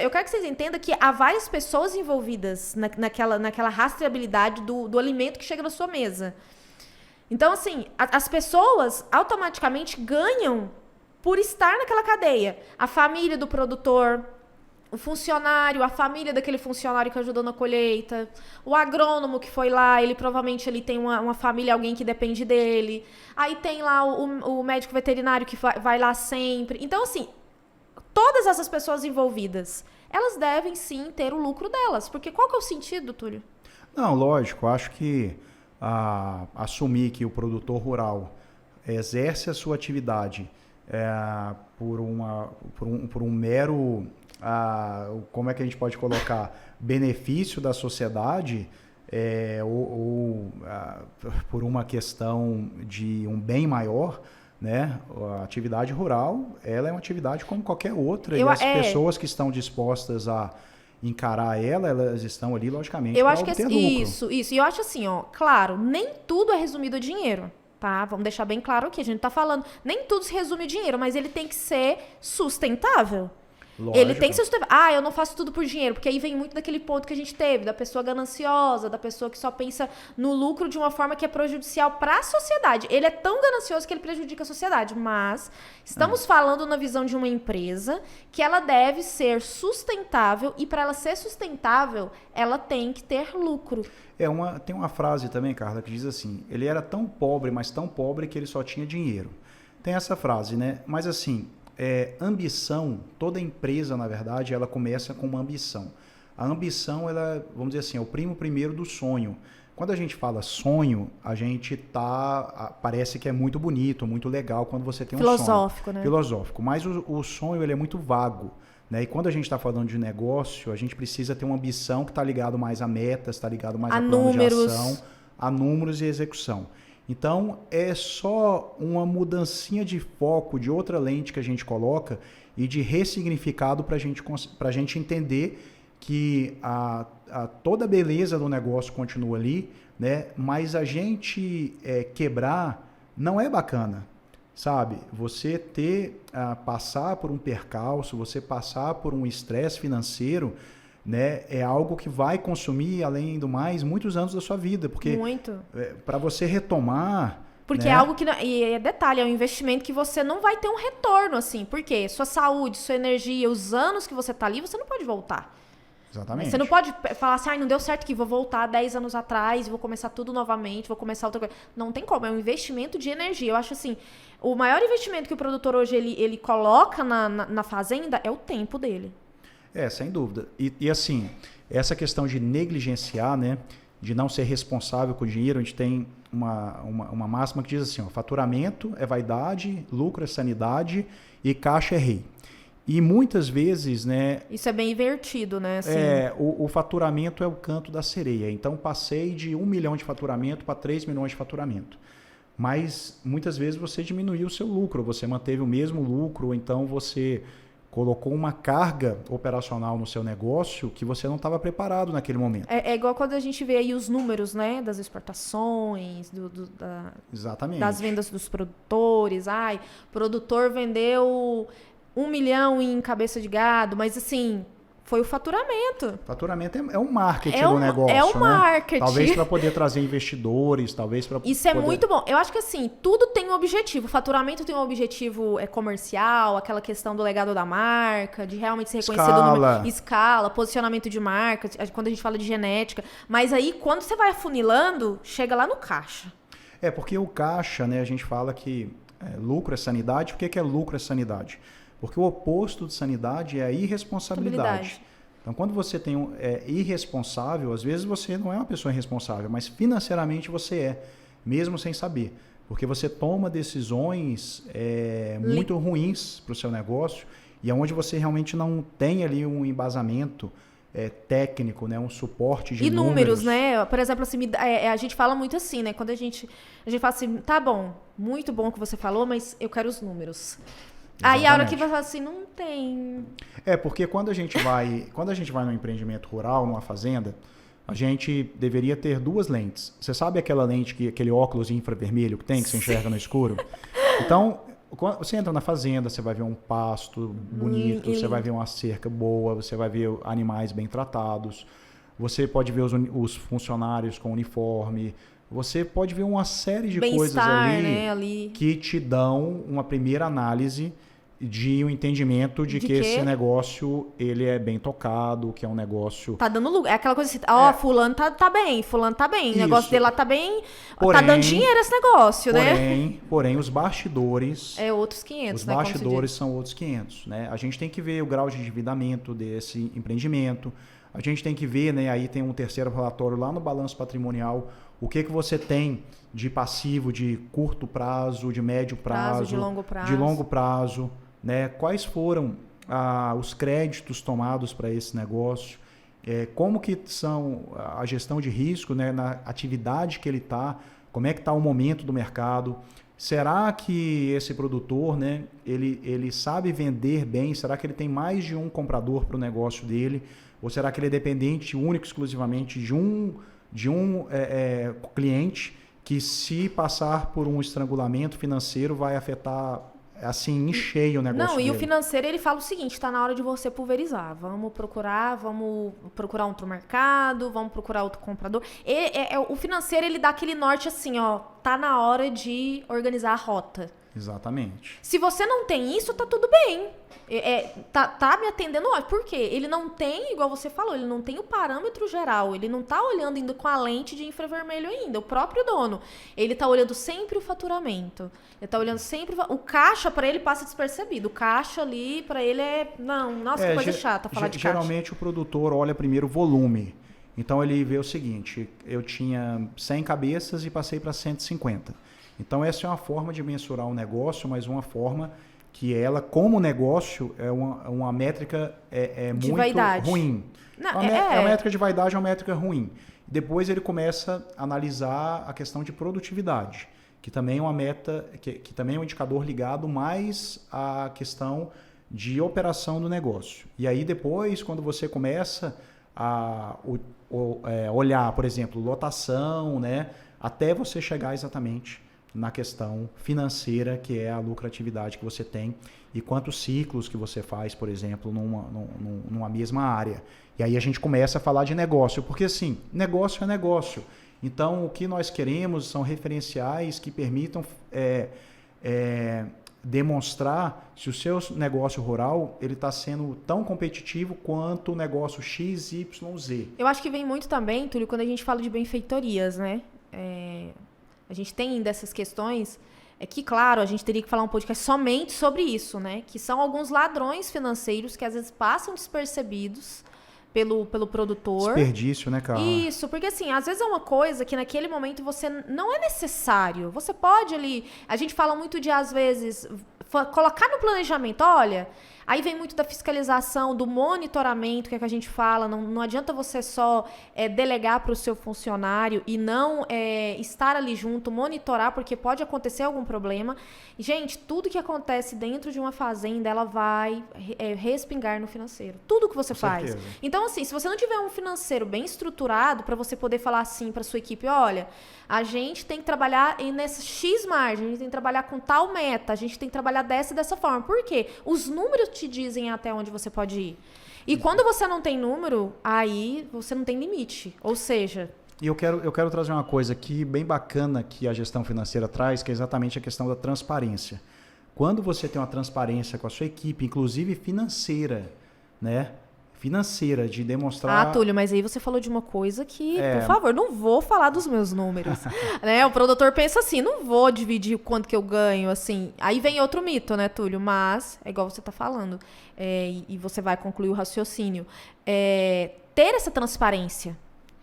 eu quero que vocês entendam que há várias pessoas envolvidas naquela rastreabilidade do alimento que chega na sua mesa. Então, assim, as pessoas automaticamente ganham por estar naquela cadeia. A família do produtor, o funcionário, a família daquele funcionário que ajudou na colheita, o agrônomo que foi lá, ele provavelmente tem uma família, alguém que depende dele. Aí tem lá o médico veterinário que vai lá sempre. Então, assim, todas essas pessoas envolvidas, elas devem sim ter o lucro delas. Porque qual que é o sentido, Túlio? Não, lógico, acho que assumir que o produtor rural exerce a sua atividade por um mero, como é que a gente pode colocar, benefício da sociedade, ou por uma questão de um bem maior, né? A atividade rural, ela é uma atividade como qualquer outra, e as pessoas que estão dispostas a encarar elas estão ali, logicamente, para obter lucro. Isso. E eu acho assim, claro, nem tudo é resumido a dinheiro, tá? Vamos deixar bem claro aqui, a gente tá falando, nem tudo se resume a dinheiro, mas ele tem que ser sustentável. Lógico. Ele tem que ser sustentável. Eu não faço tudo por dinheiro, porque aí vem muito daquele ponto que a gente teve, da pessoa gananciosa, da pessoa que só pensa no lucro de uma forma que é prejudicial para a sociedade. Ele é tão ganancioso que ele prejudica a sociedade, mas estamos falando na visão de uma empresa que ela deve ser sustentável e para ela ser sustentável, ela tem que ter lucro. Tem uma frase também, Carla, que diz assim: ele era tão pobre, mas tão pobre que ele só tinha dinheiro. Tem essa frase, né? Mas assim, ambição, toda empresa, na verdade, ela começa com uma ambição. A ambição, ela, vamos dizer assim, é o primo primeiro do sonho. Quando a gente fala sonho, a gente parece que é muito bonito, muito legal quando você tem um sonho. Filosófico, né? Filosófico. Mas o sonho, ele é muito vago, né? E quando a gente está falando de negócio, a gente precisa ter uma ambição que está ligado mais a metas, está ligado mais a plano de ação, a números e execução. Então, é só uma mudancinha de foco, de outra lente que a gente coloca e de ressignificado para a gente entender que toda a beleza do negócio continua ali, né? Mas a gente quebrar não é bacana, sabe? Você passar por um percalço, você passar por um estresse financeiro, né, é algo que vai consumir, além do mais, muitos anos da sua vida. Porque para você retomar... Porque né? é algo que... E detalhe, é um investimento que você não vai ter um retorno, assim. Por quê? Sua saúde, sua energia, os anos que você tá ali, você não pode voltar. Exatamente. Você não pode falar assim, não deu certo aqui, vou voltar 10 anos atrás, vou começar tudo novamente, vou começar outra coisa. Não tem como, é um investimento de energia. Eu acho assim, o maior investimento que o produtor hoje ele coloca na fazenda é o tempo dele. Sem dúvida. E assim, essa questão de negligenciar, né, de não ser responsável com o dinheiro, a gente tem uma máxima que diz assim, faturamento é vaidade, lucro é sanidade e caixa é rei. E muitas vezes, né... Isso é bem invertido, né? Assim. O faturamento é o canto da sereia. Então, passei de 1 milhão de faturamento para 3 milhões de faturamento. Mas, muitas vezes, você diminuiu o seu lucro, você manteve o mesmo lucro, ou então você colocou uma carga operacional no seu negócio que você não estava preparado naquele momento. É igual quando a gente vê aí os números, né, das exportações, Exatamente. Das vendas dos produtores. O produtor vendeu 1 milhão em cabeça de gado, mas assim, Foi o faturamento. Faturamento é um marketing do negócio, é um né? marketing. Talvez para poder trazer investidores, talvez para Isso é muito bom. Eu acho que assim, tudo tem um objetivo. O faturamento tem um objetivo comercial, aquela questão do legado da marca, de realmente ser reconhecido no escala, posicionamento de marca, quando a gente fala de genética. Mas aí, quando você vai afunilando, chega lá no caixa. Porque o caixa, né, a gente fala que lucro é sanidade. Por que lucro é sanidade? Porque o oposto de sanidade é a irresponsabilidade. Então, quando você tem irresponsável, às vezes você não é uma pessoa irresponsável, mas financeiramente você é, mesmo sem saber. Porque você toma decisões muito ruins para o seu negócio e onde você realmente não tem ali um embasamento técnico, né, um suporte de números, né? Por exemplo, assim, a gente fala muito assim, né? Quando a gente fala assim, tá bom, muito bom o que você falou, mas eu quero os números. Exatamente. Aí a hora que vai falar assim, não tem. Porque quando a gente vai num empreendimento rural, numa fazenda, a gente deveria ter duas lentes. Você sabe aquela lente, aquele óculos infravermelho que se enxerga no escuro? Então, quando você entra na fazenda, você vai ver um pasto bonito, você vai ver uma cerca boa, você vai ver animais bem tratados, você pode ver os funcionários com uniforme. Você pode ver uma série de coisas ali que te dão uma primeira análise de um entendimento de que esse negócio ele é bem tocado, que é um negócio... Tá dando lugar. É aquela coisa assim, fulano tá bem, fulano tá bem, o negócio dele lá tá bem, porém, tá dando dinheiro esse negócio, né? Porém, os bastidores... outros 500, Os bastidores são outros 500, né? A gente tem que ver o grau de endividamento desse empreendimento, a gente tem que ver, né? Aí tem um terceiro relatório lá no balanço patrimonial, o que você tem de passivo de curto prazo, de médio prazo, de longo prazo, né? Quais foram os créditos tomados para esse negócio, como que são a gestão de risco, né? Na atividade que ele está, como é que está o momento do mercado. Será que esse produtor, né, ele sabe vender bem? Será que ele tem mais de um comprador para o negócio dele? Ou será que ele é dependente único exclusivamente de um cliente que, se passar por um estrangulamento financeiro, vai afetar assim em cheio o negócio dele? O financeiro ele fala o seguinte: está na hora de você pulverizar, vamos procurar outro mercado, vamos procurar outro comprador. O financeiro ele dá aquele norte assim, tá na hora de organizar a rota. Exatamente. Se você não tem isso, tá tudo bem. Tá me atendendo ótimo. Por quê? Ele não tem, igual você falou, ele não tem o parâmetro geral. Ele não tá olhando ainda com a lente de infravermelho ainda. O próprio dono. Ele tá olhando sempre o faturamento. Ele tá olhando sempre... O caixa, pra ele, passa despercebido. O caixa ali, pra ele nossa, que coisa chata falar de caixa. Geralmente o produtor olha primeiro o volume. Então ele vê o seguinte: eu tinha 100 cabeças e passei para 150. Então essa é uma forma de mensurar um negócio, mas uma forma que ela, como negócio, é uma métrica muito vaidade. Ruim. A métrica de vaidade é uma métrica ruim. Depois ele começa a analisar a questão de produtividade, que também é uma meta, que também é um indicador ligado mais à questão de operação do negócio. E aí depois, quando você começa a olhar, por exemplo, lotação, né, até você chegar exatamente na questão financeira, que é a lucratividade que você tem e quantos ciclos que você faz, por exemplo, numa mesma área. E aí a gente começa a falar de negócio, porque assim, negócio é negócio. Então, o que nós queremos são referenciais que permitam demonstrar se o seu negócio rural ele está sendo tão competitivo quanto o negócio XYZ. Eu acho que vem muito também, Túlio, quando a gente fala de benfeitorias, né? A gente tem dessas questões, que, claro, a gente teria que falar um podcast somente sobre isso, né? Que são alguns ladrões financeiros que às vezes passam despercebidos pelo produtor. Desperdício, né, Carla? Isso, porque assim, às vezes é uma coisa que naquele momento você não é necessário. Você pode ali... A gente fala muito de, às vezes, colocar no planejamento, olha... Aí vem muito da fiscalização, do monitoramento, que é que a gente fala. Não adianta você só delegar para o seu funcionário e não estar ali junto, monitorar, porque pode acontecer algum problema. Gente, tudo que acontece dentro de uma fazenda, ela vai respingar no financeiro. Tudo que você faz. Certeza. Então, assim, se você não tiver um financeiro bem estruturado, para você poder falar assim para sua equipe, olha, a gente tem que trabalhar nessa X margem, a gente tem que trabalhar com tal meta, a gente tem que trabalhar dessa e dessa forma. Por quê? Os números te dizem até onde você pode ir. E quando você não tem número, aí você não tem limite. Ou seja... E eu quero trazer uma coisa aqui bem bacana que a gestão financeira traz, que é exatamente a questão da transparência. Quando você tem uma transparência com a sua equipe, inclusive financeira, né? Financeira, de demonstrar... Túlio, mas aí você falou de uma coisa que, por favor, não vou falar dos meus números. Né? O produtor pensa assim, não vou dividir o quanto que eu ganho, assim. Aí vem outro mito, né, Túlio? Mas, é igual você está falando, e você vai concluir o raciocínio. Ter essa transparência,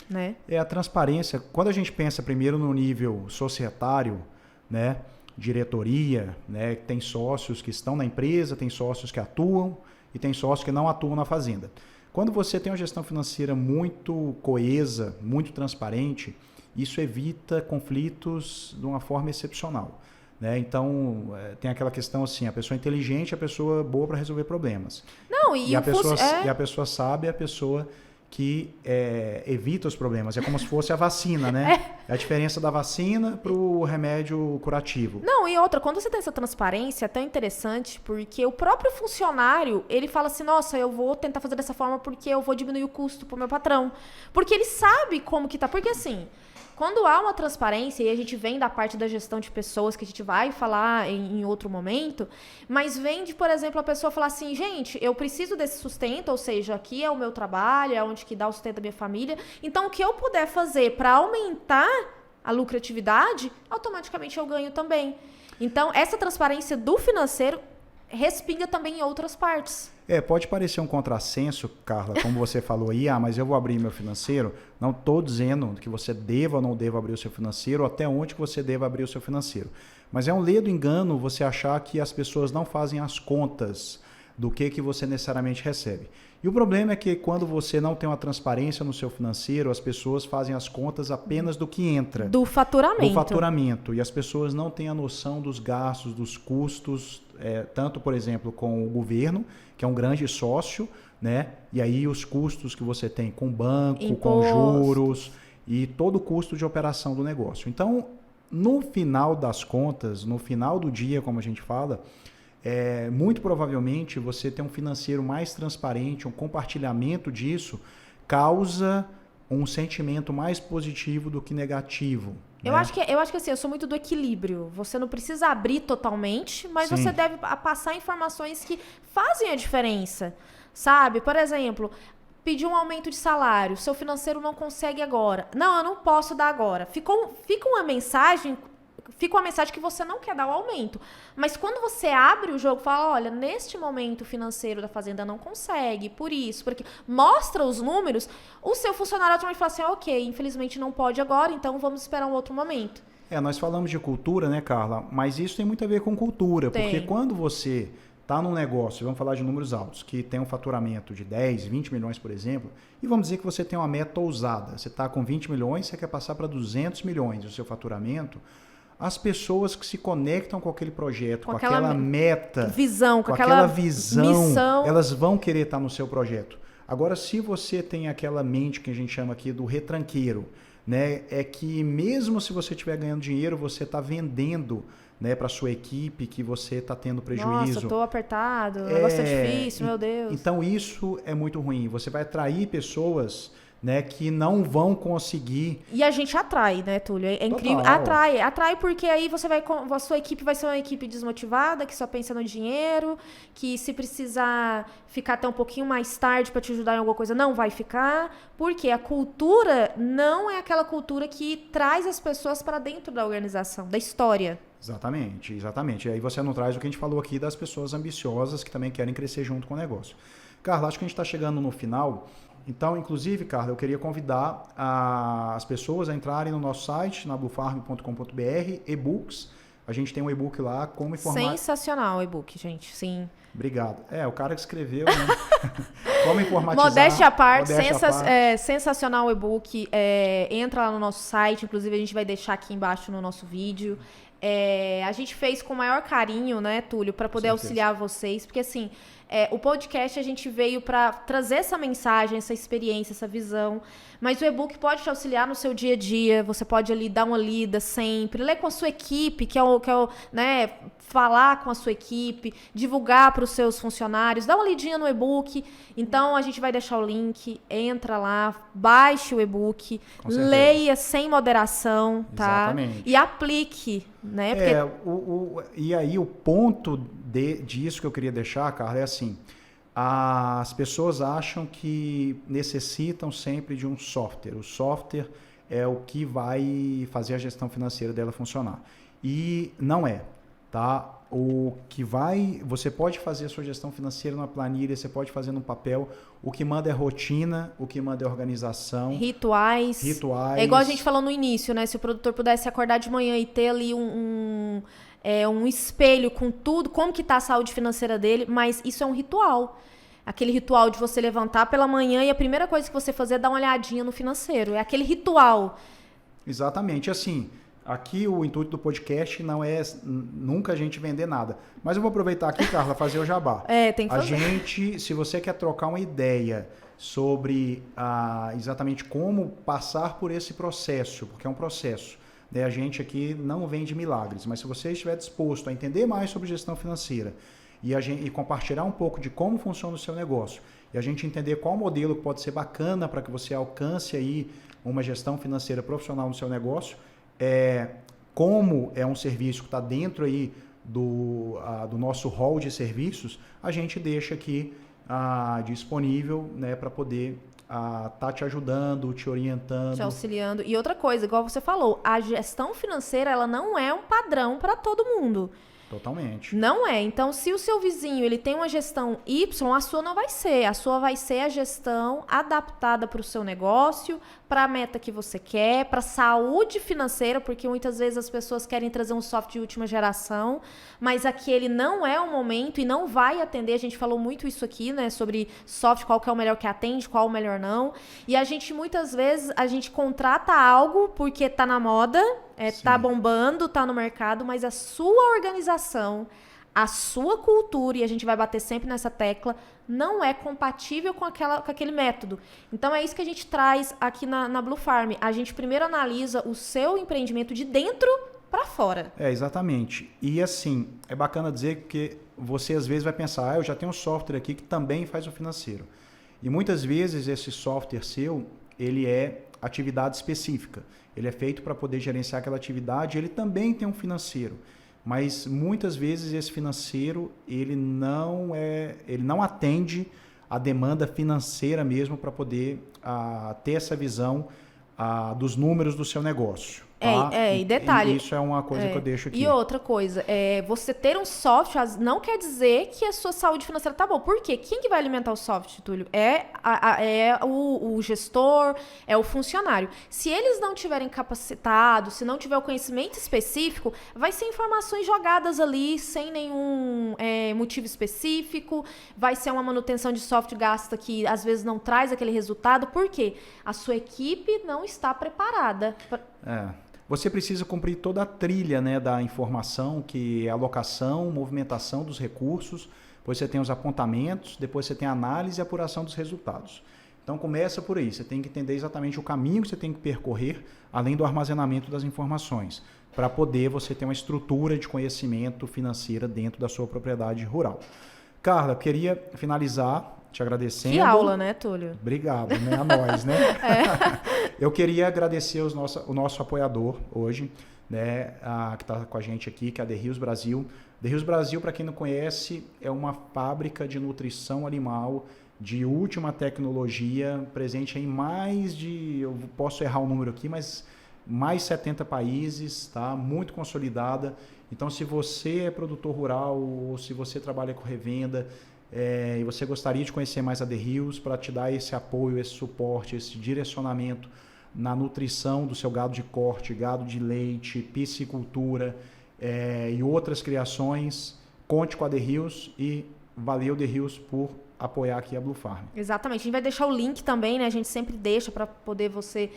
né? A transparência, quando a gente pensa primeiro no nível societário, né, diretoria, né, tem sócios que estão na empresa, tem sócios que atuam e tem sócios que não atuam na fazenda. Quando você tem uma gestão financeira muito coesa, muito transparente, isso evita conflitos de uma forma excepcional. Né? Então, tem aquela questão assim, a pessoa inteligente é a pessoa boa para resolver problemas. Não, e a pessoa sábia é a pessoa que evita os problemas. É como se fosse a vacina, né? É a diferença da vacina para o remédio curativo. Não, e outra, quando você tem essa transparência, é tão interessante, porque o próprio funcionário, ele fala assim, nossa, eu vou tentar fazer dessa forma porque eu vou diminuir o custo pro meu patrão. Porque ele sabe como que tá. Porque assim... Quando há uma transparência, e a gente vem da parte da gestão de pessoas, que a gente vai falar em outro momento, mas vem de, por exemplo, a pessoa falar assim, gente, eu preciso desse sustento, ou seja, aqui é o meu trabalho, é onde que dá o sustento da minha família, então o que eu puder fazer para aumentar a lucratividade, automaticamente eu ganho também. Então, essa transparência do financeiro respinga também em outras partes. Pode parecer um contrassenso, Carla, como você falou aí, mas eu vou abrir meu financeiro. Não estou dizendo que você deva ou não deva abrir o seu financeiro, ou até onde que você deva abrir o seu financeiro. Mas é um ledo engano você achar que as pessoas não fazem as contas do que você necessariamente recebe. E o problema é que quando você não tem uma transparência no seu financeiro, as pessoas fazem as contas apenas do que entra. Do faturamento. Do faturamento. E as pessoas não têm a noção dos gastos, dos custos, tanto, por exemplo, com o governo, que é um grande sócio, né? E aí os custos que você tem com o banco, imposto, com juros e todo o custo de operação do negócio. Então, no final das contas, no final do dia, como a gente fala, muito provavelmente você ter um financeiro mais transparente, um compartilhamento disso, causa um sentimento mais positivo do que negativo. Eu acho que assim, eu sou muito do equilíbrio. Você não precisa abrir totalmente, mas Sim. você deve passar informações que fazem a diferença, sabe? Por exemplo, pedir um aumento de salário, seu financeiro não consegue agora. Não, eu não posso dar agora. Fica uma mensagem que você não quer dar o aumento. Mas quando você abre o jogo e fala, olha, neste momento o financeiro da fazenda não consegue, por isso, porque mostra os números, o seu funcionário automaticamente fala assim, ok, infelizmente não pode agora, então vamos esperar um outro momento. Nós falamos de cultura, né, Carla? Mas isso tem muito a ver com cultura, porque quando você está num negócio, vamos falar de números altos, que tem um faturamento de 10, 20 milhões, por exemplo, e vamos dizer que você tem uma meta ousada, você está com 20 milhões, você quer passar para 200 milhões o seu faturamento, as pessoas que se conectam com aquele projeto, com aquela meta, com aquela visão, missão, elas vão querer estar no seu projeto. Agora, se você tem aquela mente que a gente chama aqui do retranqueiro, né, é que mesmo se você estiver ganhando dinheiro, você está vendendo, né, para sua equipe que você está tendo prejuízo. Nossa, estou apertado, o negócio tá difícil, meu Deus. Então, isso é muito ruim. Você vai atrair pessoas, né, que não vão conseguir. E a gente atrai, né, Túlio? É incrível. Atrai porque aí a sua equipe vai ser uma equipe desmotivada, que só pensa no dinheiro, que se precisar ficar até um pouquinho mais tarde para te ajudar em alguma coisa, não vai ficar, porque a cultura não é aquela cultura que traz as pessoas para dentro da organização, da história. Exatamente. E aí você não traz o que a gente falou aqui das pessoas ambiciosas que também querem crescer junto com o negócio. Carla, acho que a gente está chegando no final. Então, inclusive, Carla, eu queria convidar as pessoas a entrarem no nosso site, na bluefarm.com.br, e-books. A gente tem um e-book lá, como informar... Sensacional o e-book, gente, sim. Obrigado. O cara que escreveu, né? Como informatizar... Modéstia à parte, sensacional o e-book. Entra lá no nosso site, inclusive a gente vai deixar aqui embaixo no nosso vídeo. A gente fez com o maior carinho, né, Túlio, para poder auxiliar vocês, porque assim, o podcast a gente veio para trazer essa mensagem, essa experiência, essa visão, mas o e-book pode te auxiliar no seu dia a dia, você pode ali dar uma lida sempre, ler com a sua equipe, né, falar com a sua equipe, divulgar para os seus funcionários, dá uma lidinha no e-book. Então a gente vai deixar o link, entra lá, baixe o e-book, leia sem moderação, tá? Exatamente. E aplique, né? Porque... E aí o ponto disso que eu queria deixar, Carla, é assim, as pessoas acham que necessitam sempre de um software. O software é o que vai fazer a gestão financeira dela funcionar. E não é, tá? Você pode fazer a sua gestão financeira numa planilha, você pode fazer no papel. O que manda é rotina, o que manda é organização. Rituais. É igual a gente falou no início, né? Se o produtor pudesse acordar de manhã e ter ali um espelho com tudo, como que tá a saúde financeira dele, mas isso é um ritual. Aquele ritual de você levantar pela manhã e a primeira coisa que você fazer é dar uma olhadinha no financeiro. É aquele ritual. Exatamente. Assim, aqui o intuito do podcast não é nunca a gente vender nada. Mas eu vou aproveitar aqui, Carla, fazer o jabá. Tem que fazer. A gente, se você quer trocar uma ideia sobre exatamente como passar por esse processo, porque é um processo, né? A gente aqui não vende milagres, mas se você estiver disposto a entender mais sobre gestão financeira e compartilhar um pouco de como funciona o seu negócio e a gente entender qual modelo pode ser bacana para que você alcance aí uma gestão financeira profissional no seu negócio, como é um serviço que está dentro aí do nosso hall de serviços, a gente deixa aqui disponível, né, para poder tá te ajudando, te orientando. Te auxiliando. E outra coisa, igual você falou, a gestão financeira ela não é um padrão para todo mundo. Totalmente. Não é. Então, se o seu vizinho ele tem uma gestão Y, a sua não vai ser. A sua vai ser a gestão adaptada para o seu negócio, para a meta que você quer, para a saúde financeira, porque muitas vezes as pessoas querem trazer um software de última geração, mas aquele não é o momento e não vai atender. A gente falou muito isso aqui, né? Sobre software, qual que é o melhor que atende, qual o melhor não. E a gente, muitas vezes, a gente contrata algo porque tá na moda, tá bombando, tá no mercado, mas a sua organização, a sua cultura, e a gente vai bater sempre nessa tecla, não é compatível com aquele método. Então é isso que a gente traz aqui na Blue Farm. A gente primeiro analisa o seu empreendimento de dentro para fora. Exatamente. E assim, é bacana dizer que você às vezes vai pensar, eu já tenho um software aqui que também faz o financeiro. E muitas vezes esse software seu, ele é atividade específica. Ele é feito para poder gerenciar aquela atividade, ele também tem um financeiro. Mas muitas vezes esse financeiro, ele não atende a demanda financeira mesmo para poder ter essa visão dos números do seu negócio. E detalhe. Isso é uma coisa que eu deixo aqui. E outra coisa, você ter um software não quer dizer que a sua saúde financeira tá boa. Por quê? Quem que vai alimentar o software, Túlio? O gestor, é o funcionário. Se eles não tiverem capacitados, se não tiver o conhecimento específico, vai ser informações jogadas ali sem nenhum motivo específico, vai ser uma manutenção de software gasta que às vezes não traz aquele resultado. Por quê? A sua equipe não está preparada. Você precisa cumprir toda a trilha, né, da informação, que é alocação, movimentação dos recursos, depois você tem os apontamentos, depois você tem a análise e apuração dos resultados. Então começa por aí, você tem que entender exatamente o caminho que você tem que percorrer, além do armazenamento das informações, para poder você ter uma estrutura de conhecimento financeira dentro da sua propriedade rural. Carla, eu queria finalizar te agradecendo. Que aula, né, Túlio? Obrigado, né? A nós, né? Eu queria agradecer o nosso apoiador hoje, né? Que está com a gente aqui, que é a The Rios Brasil. The Rios Brasil, para quem não conhece, é uma fábrica de nutrição animal de última tecnologia, presente em eu posso errar o número aqui, mas mais 70 países, tá? Muito consolidada. Então, se você é produtor rural ou se você trabalha com revenda, e você gostaria de conhecer mais a The Rios para te dar esse apoio, esse suporte, esse direcionamento na nutrição do seu gado de corte, gado de leite, piscicultura e outras criações, conte com a The Rios e valeu The Rios por apoiar aqui a Blue Farm. Exatamente. A gente vai deixar o link também, né? A gente sempre deixa para poder você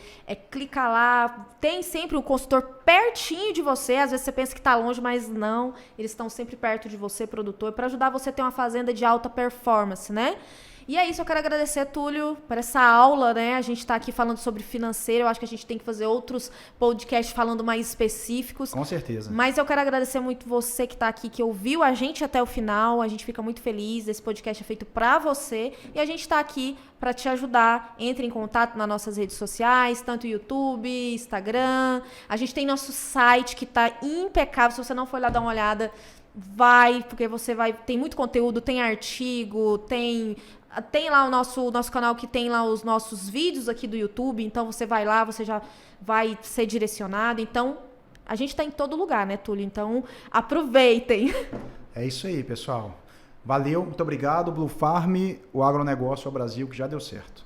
clicar lá. Tem sempre um consultor pertinho de você. Às vezes você pensa que está longe, mas não. Eles estão sempre perto de você, produtor, para ajudar você a ter uma fazenda de alta performance, né? E é isso, eu quero agradecer, Túlio, por essa aula, né? A gente está aqui falando sobre financeiro, eu acho que a gente tem que fazer outros podcasts falando mais específicos. Com certeza. Mas eu quero agradecer muito você que está aqui, que ouviu a gente até o final. A gente fica muito feliz, esse podcast é feito para você. E a gente está aqui para te ajudar. Entre em contato nas nossas redes sociais, tanto YouTube, Instagram. A gente tem nosso site que está impecável, se você não for lá dar uma olhada, vai, porque você vai... Tem muito conteúdo, tem artigo, tem lá o nosso canal que tem lá os nossos vídeos aqui do YouTube, então você vai lá, você já vai ser direcionado. Então, a gente está em todo lugar, né, Túlio? Então, aproveitem. É isso aí, pessoal. Valeu, muito obrigado. Blue Farm, o agronegócio ao Brasil, que já deu certo.